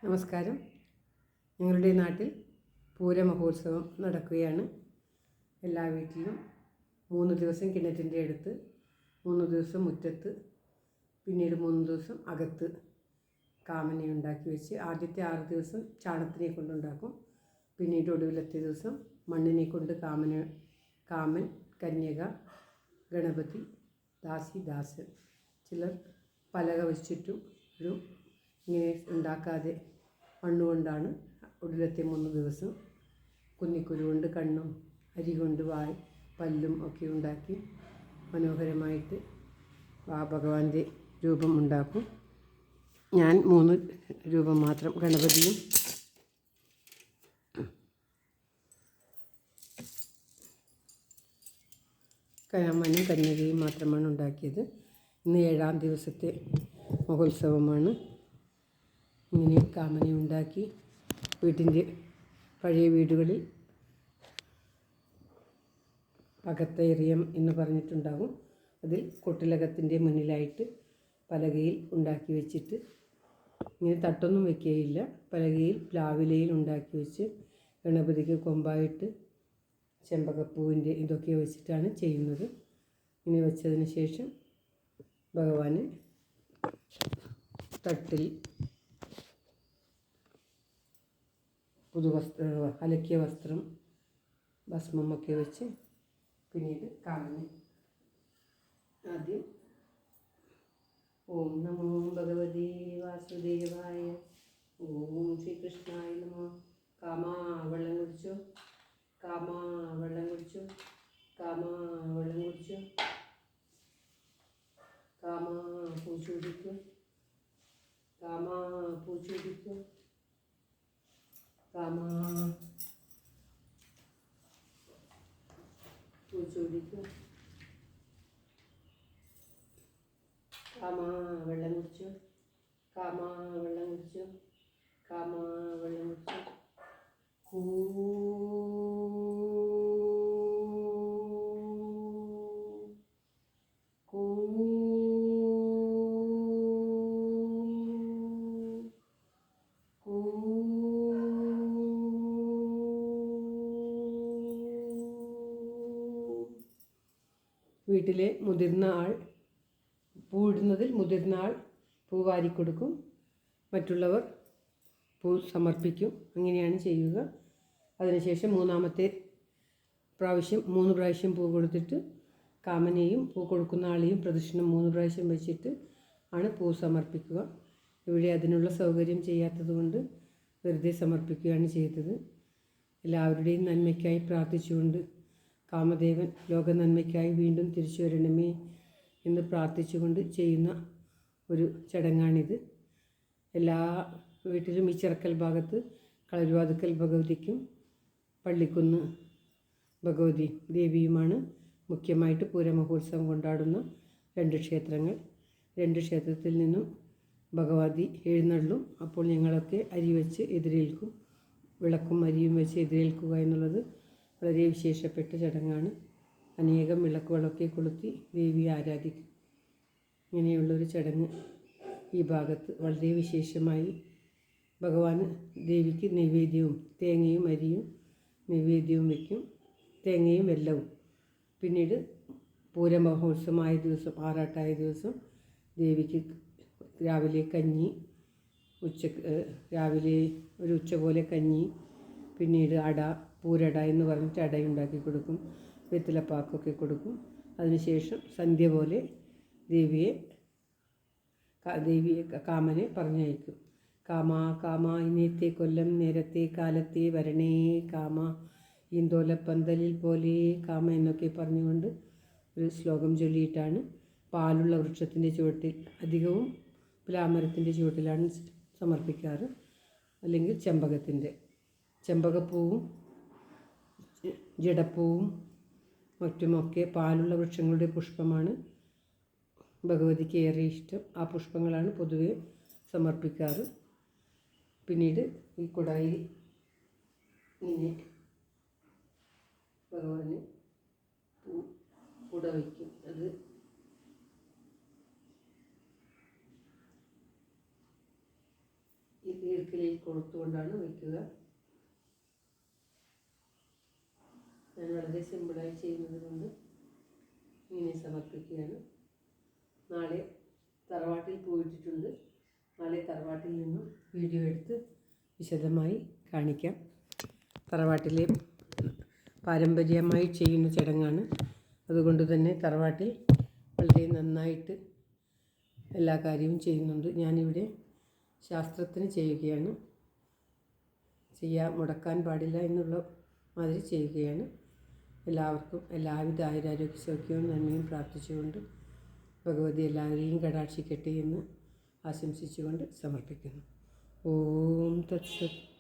നമസ്കാരം. ഞങ്ങളുടെ നാട്ടിൽ പൂരമഹോത്സവം നടക്കുകയാണ്. എല്ലാ വീട്ടിലും 3 ദിവസം കിണറ്റിൻ്റെ അടുത്ത്, 3 ദിവസം മുറ്റത്ത്, പിന്നീട് 3 ദിവസം അകത്ത് കാമനെ ഉണ്ടാക്കി വെച്ച് ആദ്യത്തെ 6 ദിവസം ചാണത്തിനെ കൊണ്ടുണ്ടാക്കും. പിന്നീട് ഒടുവിലത്തെ ദിവസം മണ്ണിനെ കൊണ്ട് കാമൻ, കന്യക, ഗണപതി, ദാസി, ദാസൻ. ചിലർ പലക വെച്ചിട്ടും ഇങ്ങനെ ഉണ്ടാക്കാതെ മണ്ണുകൊണ്ടാണ് ഒടുവിലത്തെ 3 ദിവസം കുന്നിക്കുരു കൊണ്ട് കണ്ണും അരി കൊണ്ട് പല്ലും ഒക്കെ ഉണ്ടാക്കി മനോഹരമായിട്ട് ഭഗവാന്റെ രൂപം ഉണ്ടാക്കും. ഞാൻ 3 രൂപം മാത്രം, ഗണപതിയും കാമനും കന്യകയും മാത്രമാണ് ഉണ്ടാക്കിയത്. ഇന്ന് 7ാം ദിവസത്തെ മഹോത്സവമാണ്. ഇങ്ങനെ കാമനെ ഉണ്ടാക്കി വീട്ടിൻ്റെ പഴയ വീടുകളിൽ പകത്തേറിയം എന്ന് പറഞ്ഞിട്ടുണ്ടാകും. അതിൽ കൊട്ടിലകത്തിൻ്റെ മുന്നിലായിട്ട് പലകയിൽ ഉണ്ടാക്കി വെച്ചിട്ട്, ഇങ്ങനെ തട്ടൊന്നും വയ്ക്കുകയില്ല, പലകയിൽ പ്ലാവിലയിൽ ഉണ്ടാക്കി വെച്ച് ഗണപതിക്ക് കൊമ്പായിട്ട് ചെമ്പകപ്പൂവിൻ്റെ ഇതൊക്കെ വെച്ചിട്ടാണ് ചെയ്യുന്നത്. ഇങ്ങനെ വെച്ചതിന് ശേഷം ഭഗവാന് തട്ടിൽ അലക്കിയ വസ്ത്രം, ഭസ്മമൊക്കെ വെച്ച് പിന്നീട് കാമന് ആദ്യം ഓം നമോ ഭഗവതി വാസുദേവായ, ഓം ശ്രീകൃഷ്ണായ നമോ. കാമാ വെള്ളം കുടിച്ചോ, കാമാ വെള്ളം കുടിച്ചോ, കാമാ വെള്ളം കുടിച്ചോ, കാമാ പൂച്ചൂടിക്കോ, കാമാ പൂച്ചൂടിക്കോ, കാമാ പൂച്ചൂടിക്കോ, കാമാ വെള്ളം കുടിച്ചോ, കാമാ വെള്ളം കുടിച്ചോ, കാമാ വെള്ളം കുടിച്ചോ. വീട്ടിലെ മുതിർന്ന ആൾ പൂവിടുന്നതിൽ മുതിർന്ന ആൾ പൂ വാരിക്കൊടുക്കും, മറ്റുള്ളവർ പൂ സമർപ്പിക്കും. അങ്ങനെയാണ് ചെയ്യുക. അതിനുശേഷം 3ാമത്തെ പ്രാവശ്യം 3 പ്രാവശ്യം പൂ കൊടുത്തിട്ട് കാമനെയും പൂ കൊടുക്കുന്ന ആളെയും പ്രദക്ഷിണം 3 പ്രാവശ്യം വെച്ചിട്ട് ആണ് പൂ സമർപ്പിക്കുക. ഇവിടെ അതിനുള്ള സൗകര്യം ചെയ്യാത്തത് കൊണ്ട് വെറുതെ സമർപ്പിക്കുകയാണ് ചെയ്തത്. എല്ലാവരുടെയും നന്മയ്ക്കായി പ്രാർത്ഥിച്ചുകൊണ്ട് കാമദേവൻ ലോക നന്മയ്ക്കായി വീണ്ടും തിരിച്ചു വരണമേ എന്ന് പ്രാർത്ഥിച്ചുകൊണ്ട് ചെയ്യുന്ന ഒരു ചടങ്ങാണിത്. എല്ലാ വീട്ടിലും ഈ ചിറക്കൽ ഭാഗത്ത് കളരുവാതുക്കൽ ഭഗവതിക്കും പള്ളിക്കുന്ന് ഭഗവതി ദേവിയുമാണ് മുഖ്യമായിട്ട് പൂരമഹോത്സവം കൊണ്ടാടുന്ന 2 ക്ഷേത്രങ്ങൾ. 2 ക്ഷേത്രത്തിൽ നിന്നും ഭഗവതി എഴുന്നള്ളും. അപ്പോൾ ഞങ്ങളൊക്കെ അരി വെച്ച് എതിരേൽക്കും. വിളക്കും അരിയും വെച്ച് എതിരേൽക്കുക എന്നുള്ളത് വളരെ വിശേഷപ്പെട്ട ചടങ്ങാണ്. അനേകം വിളക്കുകളൊക്കെ കൊളുത്തി ദേവിയെ ആരാധിക്കും. ഇങ്ങനെയുള്ളൊരു ചടങ്ങ് ഈ ഭാഗത്ത് വളരെ വിശേഷമായി ഭഗവാന് ദേവിക്ക് നൈവേദ്യവും തേങ്ങയും അരിയും നൈവേദ്യവും വയ്ക്കും, തേങ്ങയും വെല്ലവും. പിന്നീട് പൂരമഹോത്സവമായ ദിവസം, ആറാട്ടായ ദിവസം ദേവിക്ക് രാവിലെ കഞ്ഞി, രാവിലെ ഒരു ഉച്ച പോലെ കഞ്ഞി, പിന്നീട് അട, പൂരട എന്ന് പറഞ്ഞിട്ട് അടയുണ്ടാക്കി കൊടുക്കും, വെറ്റിലപ്പാക്കൊക്കെ കൊടുക്കും. അതിനുശേഷം സന്ധ്യ പോലെ ദേവിയെ കാമനെ പറഞ്ഞയക്കും. കാമാ കാമാ ഇന്നത്തെ കൊല്ലം നേരത്തെ കാലത്തെ വരണേ കാമ, ഈന്തോലപ്പന്തലിൽ പോലെ കാമ എന്നൊക്കെ പറഞ്ഞുകൊണ്ട് ഒരു ശ്ലോകം ചൊല്ലിയിട്ടാണ് പാലുള്ള വൃക്ഷത്തിൻ്റെ ചുവട്ടിൽ, അധികവും പ്ലാമരത്തിൻ്റെ ചുവട്ടിലാണ് സമർപ്പിക്കാറ്, അല്ലെങ്കിൽ ചെമ്പകപ്പൂവും ജടപ്പൂവും മറ്റുമൊക്കെ പാലുള്ള വൃക്ഷങ്ങളുടെ പുഷ്പമാണ് ഭഗവതിക്ക് ഏറെ ഇഷ്ടം. ആ പുഷ്പങ്ങളാണ് പൊതുവെ സമർപ്പിക്കാറ്. പിന്നീട് ഈ കുടായിൽ ഇങ്ങനെ ഭഗവാന് കുട വയ്ക്കും. അത് ഇത് ഈർക്കിലയിൽ കൊടുത്തുകൊണ്ടാണ് വയ്ക്കുക. ഞാൻ വളരെ സിമ്പിളായി ചെയ്യുന്നത് കൊണ്ട് ഇങ്ങനെ സമർപ്പിക്കുകയാണ്. നാളെ തറവാട്ടിൽ പോയിട്ടിട്ടുണ്ട്. നാളെ തറവാട്ടിൽ നിന്നും വീഡിയോ എടുത്ത് വിശദമായി കാണിക്കാം. തറവാട്ടിലെ പാരമ്പര്യമായി ചെയ്യുന്ന ചടങ്ങാണ്. അതുകൊണ്ട് തന്നെ തറവാട്ടിൽ വളരെ നന്നായിട്ട് എല്ലാ കാര്യവും ചെയ്യുന്നുണ്ട്. ഞാനിവിടെ ശാസ്ത്രത്തിന് ചെയ്യുകയാണ്. മുടക്കാൻ പാടില്ല എന്നുള്ള മാതിരി ചെയ്യുകയാണ്. എല്ലാവർക്കും എല്ലാവിധ ആയുരാരോഗ്യ സൗഖ്യവും നന്മയും പ്രാർത്ഥിച്ചുകൊണ്ട് ഭഗവതി എല്ലാവരെയും കടാക്ഷിക്കട്ടെ എന്ന് ആശംസിച്ചുകൊണ്ട് സമർപ്പിക്കുന്നു. ഓം തത്സത്.